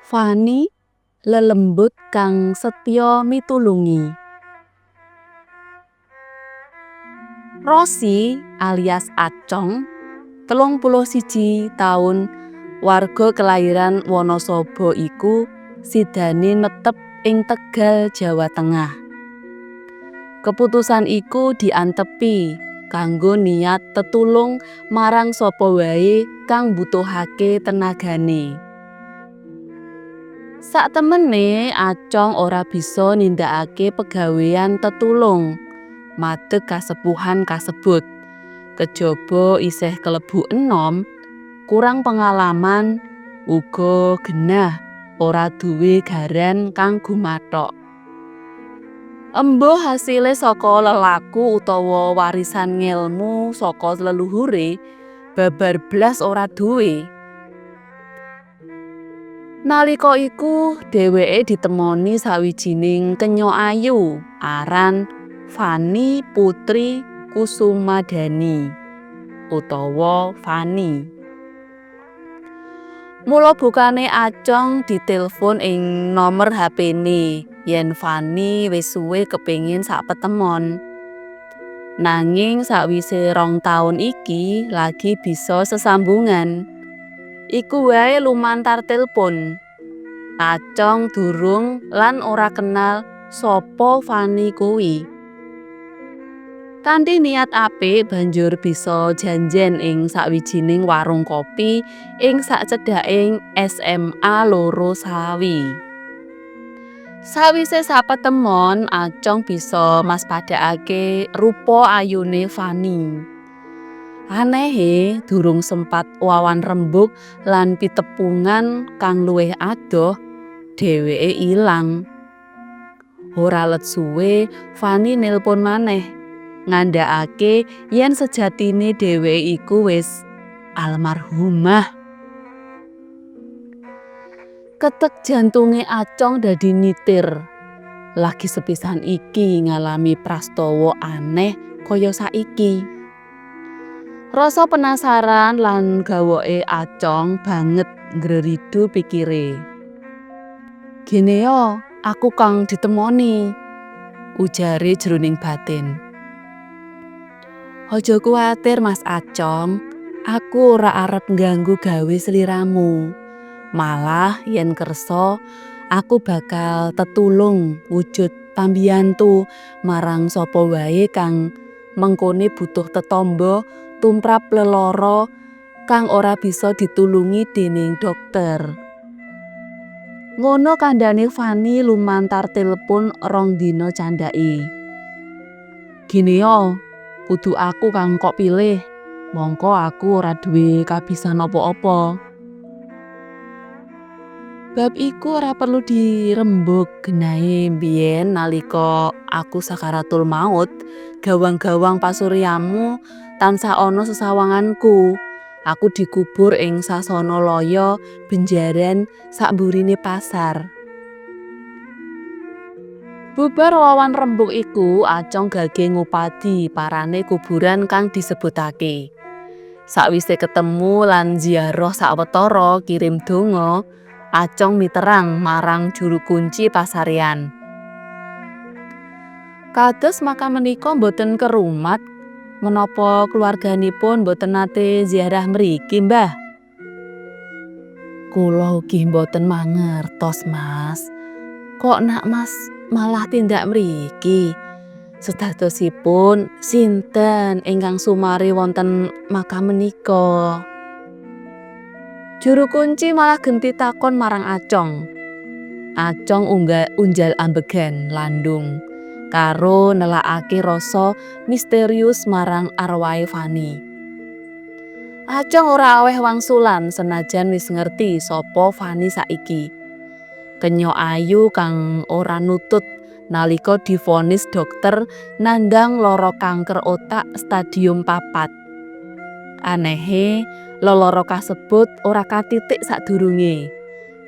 Fani lelembut kang setya mitulungi. Rosi alias Acong 31 taun, warga kelahiran Wonosobo iku sidane netep ing Tegal, Jawa Tengah. Keputusan iku diantepi kanggo niat tetulung marang sapa wae kang mbutuhake tenagane. Saktemene Acong ora bisa nindakake pegawean tetulung madeg kasepuhan kasebut. Kejaba isih kelebu enom, kurang pengalaman, uga genah ora duwe garan kang gumathok. Embuh hasile saka lelaku utawa warisan ngelmu saka leluhure, babar blas ora duwe. Nalika iku dheweke ditemoni sawijining kenya ayu aran Fani Putri Kusumadani utawa Fani. Mula bukane Acong ditelepon ing nomer HP-ne yen Fani wis suwe kepengin sapetemon. Nanging sakwise 2 taun iki lagi bisa sesambungan. Iku wae lumantar telepon. Acong durung lan ora kenal sapa Fani kuwi. Kanthi niat apik banjur bisa janjen ing sawijining warung kopi ing sacedhaking SMA Loro Sawi. Sawise sapetemon, Acong bisa maspadakake rupa ayune Fani. Anehe durung sempat wawan rembug lan pitepungan kang luwih adoh, dheweke ilang. Ora let suwe Fani nelpon maneh, ngandhakake yen sejatine dheweke iku wis almarhumah. Ketek jantunge Acong dadi nitir. Lagi sepisan iki ngalami prastawa aneh kaya saiki. Rasa penasaran lan gawoke Acong banget ngreridu pikire. "Gene yo, aku kang ditemoni," ujare jroning batin. "Aja kuwatir Mas Acong, aku ora arep ngganggu gawe sliramu. Malah yen kersa, aku bakal tetulung wujud pambiyantu marang sapa wae kang mengkone butuh tetamba tumrap lelara kang ora bisa ditulungi dening dokter." Ngono kandhane Fani lumantar telepon 2 dina candhake. "Gene yo, kudu aku kang kok pilih, mongko aku ora duwe kabisan apa-apa." Bab iku ora perlu dirembug genahe mbiyen nalika aku sakaratul maut, gawang-gawang pasuryamu tansah ana sesawanganku. Aku dikubur ing Sasana Loyo, Benjaran, sakmburine pasar. Bubar wawan rembug iku, Acong gage ngupadi parane kuburan kang disebutake. Sakwise ketemu lan ziarah sawetara kirim donga, Acong miterang marang juru kunci pasarean. "Kados makam menika mboten kerumat, menapa keluarganipun mboten nate ziarah mriki, Mbah?" "Kula ugi mboten mangertos, Mas. Kok nak Mas malah tindak mriki? Sedadosipun sinten ingkang sumari wonten makam menika?" Juru kunci malah genti takon marang Acong. Acong unjal ambegan landung karo nelakake rasa misterius marang arwahe Fani. Acong ora aweh wangsulan senajan wis ngerti sapa Fani saiki. Kenya ayu kang ora nutut nalika divonis dokter nandhang lara kanker otak stadium 4. Anehe, lelara kasebut ora katitik sadurunge.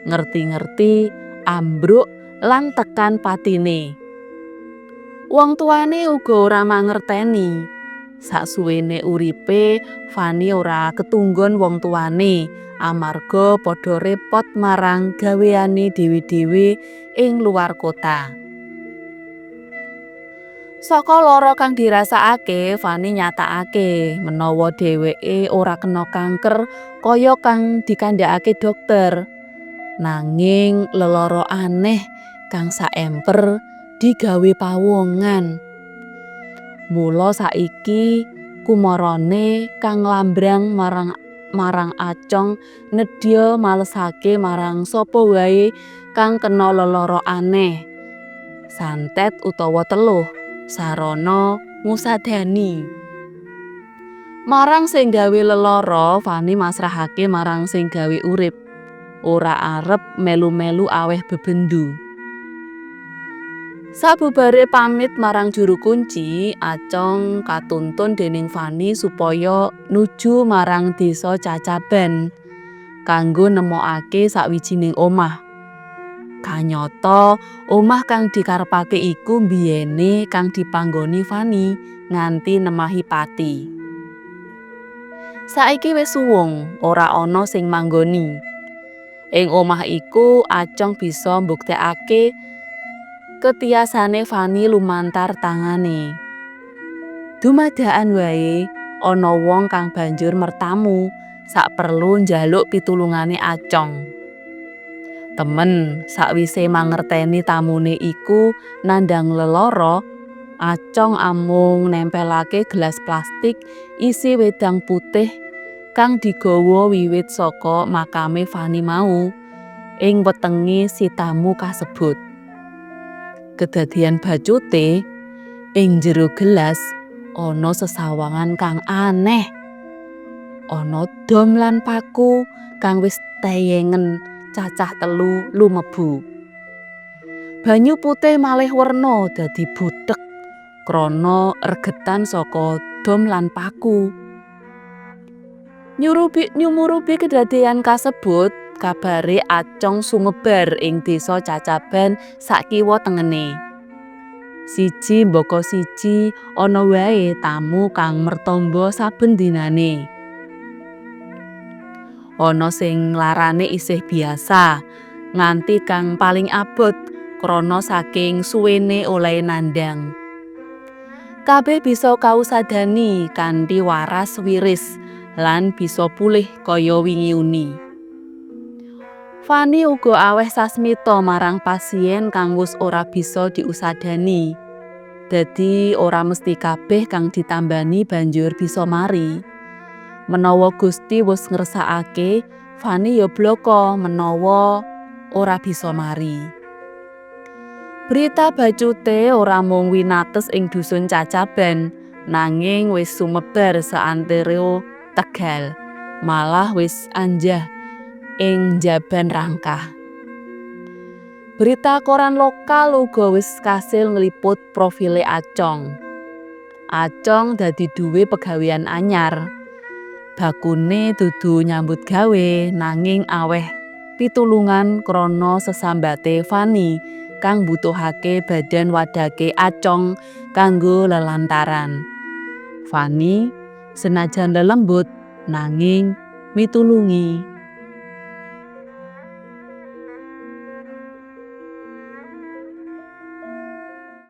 Ngerti-ngerti ambruk lan tekan patine. Wong tuane uga ora mangerteni. Saksuwene uripe, Fani ora ketunggon wong tuane amarga padha repot marang gaweane dhewe-dhewe ing luar kota. Saka lara kang dirasakake, Fanny nyatakake menawa dheweke ora kena kanker kaya kang dikandhakake dokter. Nanging lelara aneh kang saemper digawe pawongan. Mula saiki kumarane kang lambrang marang Acong nedya malesake marang sapa wae kang kena lelara aneh, santet utawa teluh, sarana ngusadani. Marang sing gawe lelara, Fanny masrahake marang sing gawe urip, ora arep melu-melu aweh bebendu. Sabubare pamit marang juru kunci, Acong katuntun dening Fanny supaya nuju marang desa Cacaban kanggo nemokake sawijining omah. Kanyata omah kang dikarepake iku biyene kang dipanggoni Fanny nganti nemahi pati. Saiki wis suwung ora ana sing manggoni. Ing omah iku Acong bisa mbuktekake ketiyasane Fanny lumantar tangane. Dumadakan wae ana wong kang banjur mertamu saperlu njaluk pitulungane Acong. Temen sakwise mangerteni tamune iku nandhang lelara, Acong amung nempelake gelas plastik isi wedang putih kang digawa wiwit saka makame Fanny mau ing wetenge si tamu kasebut. Kedadian bacute ing jero gelas ana sesawangan kang aneh. Ana dom lan paku kang wis teyengen cacah 3 lumebu. Banyu putih malih werna dadi buthek krana regetan saka dom lan paku. Nyumurupi kedadian kasebut, kabare Acong sumebar ing desa Cacaban sakiwa tengene. Siji mbaka siji ana wae tamu kang mertamba saben dinane. Ana sing larane isih biasa, nganti kang paling abot krana saking suwene oleh nandhang. Kabeh bisa kausadani kanthi waras wiris lan bisa pulih kaya wingi uni. Fanny uga aweh sasmita marang pasien kang wis ora bisa diusadani. Dadi ora mesti kabeh kang ditambani banjur bisa mari. Menawa Gusti wis ngersakake, Fanny ya bloko menawa ora bisa mari. Berita bacute ora mung winates ing dusun Cacaban, nanging wis sumebar saantero Tegal, malah wis anjah ing Njaban Rangkah. Berita koran lokal uga wis kasil ngliput profile Acong. Acong dadi duwe pegawean anyar. Bakune dudu nyambut gawe nanging aweh pitulungan krana sesambate Fanny kang butuhake badan wadake Acong kanggo lelantaran. Fanny senajan lelembut nanging mitulungi.